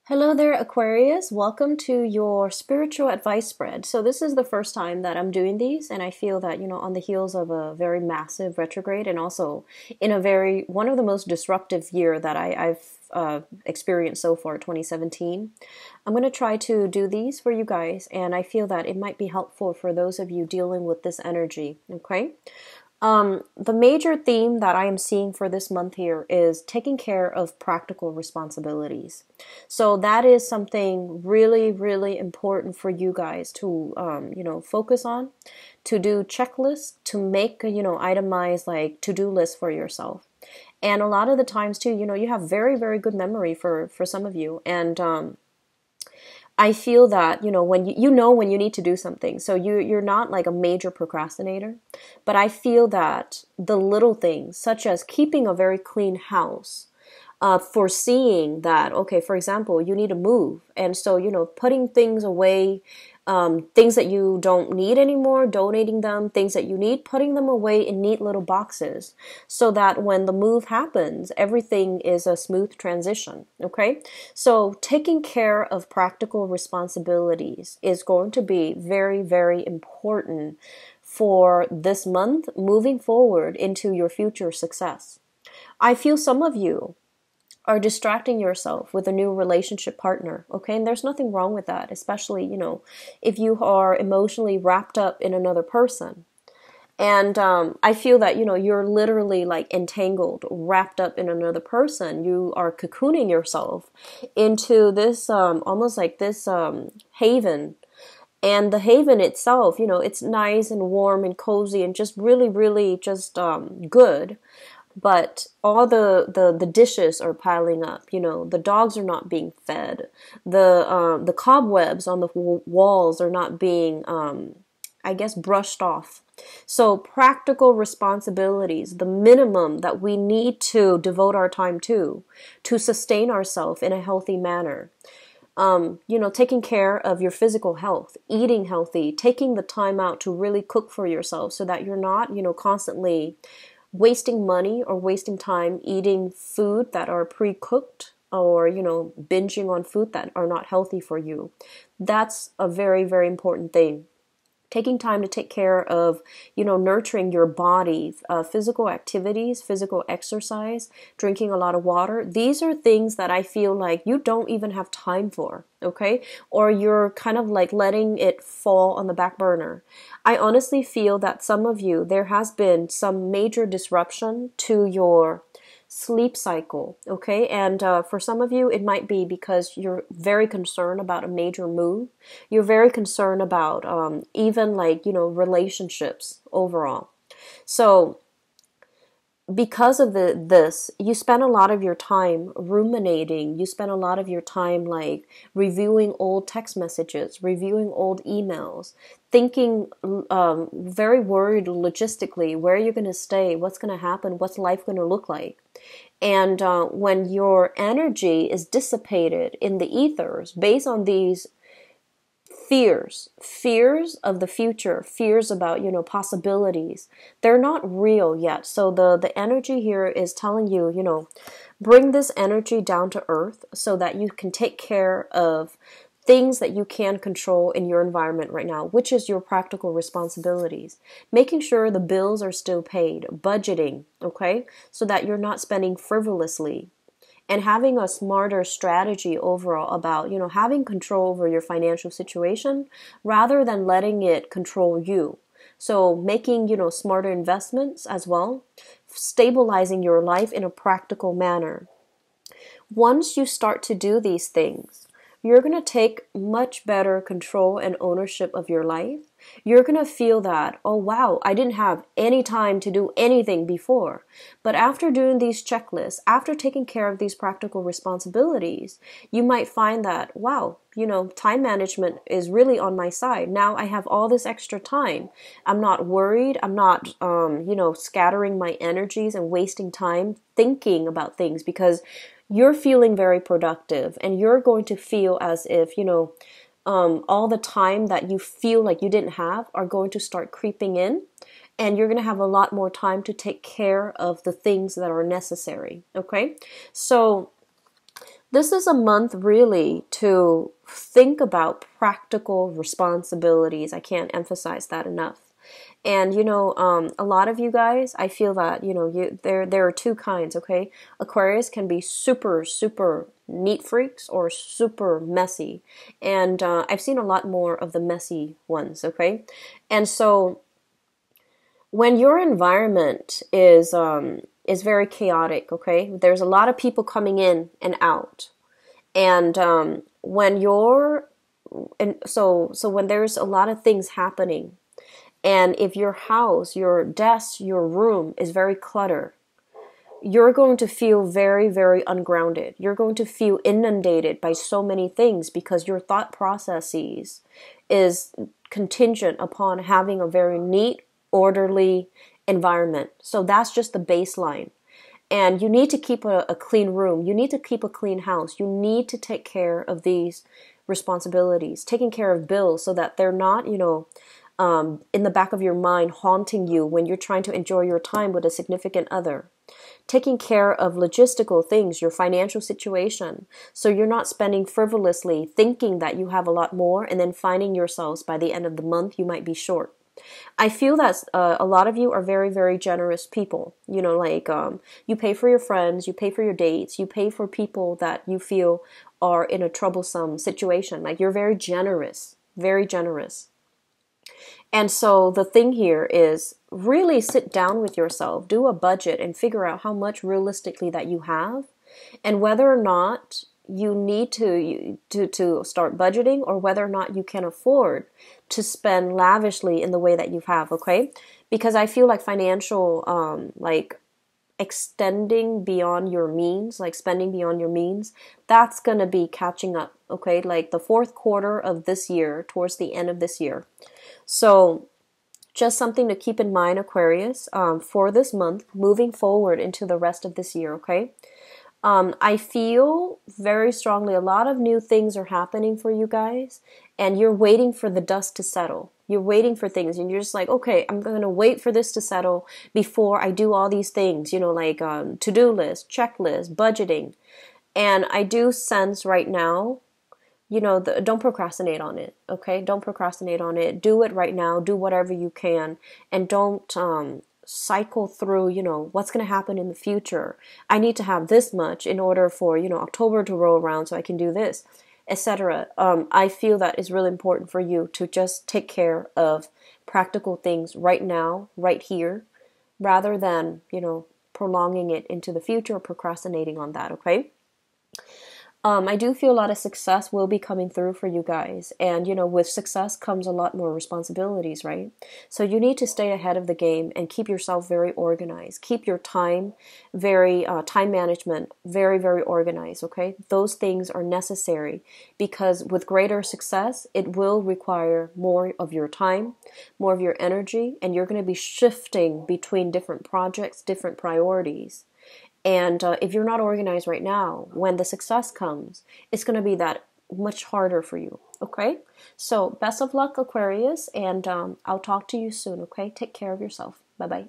Hello there, Aquarius. Welcome to your spiritual advice spread. So this is the first time that I'm doing these, and I feel that, on the heels of a very massive retrograde and also in one of the most disruptive year that I've experienced so far, 2017. I'm going to try to do these for you guys, and I feel that it might be helpful for those of you dealing with this energy, okay? The major theme that I am seeing for this month here is taking care of practical responsibilities. So that is something really, really important for you guys to, focus on, to do checklists, to make, itemized like to-do lists for yourself. And a lot of the times too, you have very, very good memory for some of you. And, I feel that, when when you need to do something. So you're not like a major procrastinator, but I feel that the little things, such as keeping a very clean house, foreseeing that, okay, for example, you need to move. And so, putting things away, things that you don't need anymore, donating them, things that you need, putting them away in neat little boxes so that when the move happens, everything is a smooth transition. Okay. So taking care of practical responsibilities is going to be very, very important for this month moving forward into your future success. I feel some of you are distracting yourself with a new relationship partner, okay? And there's nothing wrong with that, especially, if you are emotionally wrapped up in another person. And I feel that, you're literally like entangled, wrapped up in another person. You are cocooning yourself into this, almost like this haven. And the haven itself, it's nice and warm and cozy and just really, really just good. But all the dishes are piling up. The dogs are not being fed. The cobwebs on the walls are not being, brushed off. So practical responsibilities, the minimum that we need to devote our time to sustain ourselves in a healthy manner. Taking care of your physical health, eating healthy, taking the time out to really cook for yourself so that you're not, constantly wasting money or wasting time eating food that are pre-cooked or, binging on food that are not healthy for you. That's a very, very important thing. Taking time to take care of, nurturing your body, physical activities, physical exercise, drinking a lot of water. These are things that I feel like you don't even have time for, okay? Or you're kind of like letting it fall on the back burner. I honestly feel that some of you, there has been some major disruption to your sleep cycle, okay? And for some of you, it might be because you're very concerned about a major move. You're very concerned about even like, relationships overall. So because of this, you spend a lot of your time ruminating. You spend a lot of your time like reviewing old text messages, reviewing old emails, thinking, very worried logistically, where you're going to stay, what's going to happen, what's life going to look like. And when your energy is dissipated in the ethers based on these fears of the future, fears about, possibilities, they're not real yet. So the energy here is telling you, bring this energy down to earth so that you can take care of things that you can control in your environment right now, which is your practical responsibilities. Making sure the bills are still paid, budgeting, okay? So that you're not spending frivolously. And having a smarter strategy overall about, having control over your financial situation rather than letting it control you. So making, smarter investments as well, stabilizing your life in a practical manner. Once you start to do these things, you're going to take much better control and ownership of your life. You're going to feel that, oh wow, I didn't have any time to do anything before. But after doing these checklists, after taking care of these practical responsibilities, you might find that, wow, time management is really on my side. Now I have all this extra time. I'm not worried. I'm not, scattering my energies and wasting time thinking about things because you're feeling very productive and you're going to feel as if, all the time that you feel like you didn't have are going to start creeping in, and you're going to have a lot more time to take care of the things that are necessary. Okay. So This is a month really to think about practical responsibilities. I can't emphasize that enough. And a lot of you guys, I feel that there are two kinds. Okay, Aquarius can be super super neat freaks or super messy, and I've seen a lot more of the messy ones. Okay, and so when your environment is very chaotic, okay, there's a lot of people coming in and out, and when you're and so when there's a lot of things happening, and if your house, your desk, your room is very cluttered, you're going to feel very, very ungrounded. You're going to feel inundated by so many things because your thought processes is contingent upon having a very neat, orderly environment. So that's just the baseline. And you need to keep a clean room. You need to keep a clean house. You need to take care of these responsibilities, taking care of bills so that they're not, in the back of your mind haunting you when you're trying to enjoy your time with a significant other. Taking care of logistical things, your financial situation, so you're not spending frivolously thinking that you have a lot more and then finding yourselves by the end of the month you might be short. I feel that a lot of you are very, very generous people. You pay for your friends, you pay for your dates, you pay for people that you feel are in a troublesome situation. Like, you're very generous, very generous. And so the thing here is really sit down with yourself, do a budget, and figure out how much realistically that you have, and whether or not you need to start budgeting, or whether or not you can afford to spend lavishly in the way that you have. Okay, because I feel like financial like extending beyond your means, like spending beyond your means, that's going to be catching up. Okay, like the fourth quarter of this year, towards the end of this year. So just something to keep in mind, Aquarius, for this month, moving forward into the rest of this year, okay? I feel very strongly a lot of new things are happening for you guys, and you're waiting for the dust to settle. You're waiting for things, and you're just like, okay, I'm going to wait for this to settle before I do all these things, like to-do list, checklist, budgeting. And I do sense right now, don't procrastinate on it, okay? Don't procrastinate on it. Do it right now. Do whatever you can. And don't cycle through, what's going to happen in the future. I need to have this much in order for, October to roll around so I can do this, etc. I feel that is really important for you to just take care of practical things right now, right here, rather than, prolonging it into the future or procrastinating on that, okay? I do feel a lot of success will be coming through for you guys. And, with success comes a lot more responsibilities, right? So you need to stay ahead of the game and keep yourself very organized. Keep your time time management very, very organized, okay? Those things are necessary because with greater success, it will require more of your time, more of your energy, and you're going to be shifting between different projects, different priorities. And if you're not organized right now, when the success comes, it's going to be that much harder for you. Okay? So best of luck, Aquarius, and I'll talk to you soon. Okay? Take care of yourself. Bye-bye.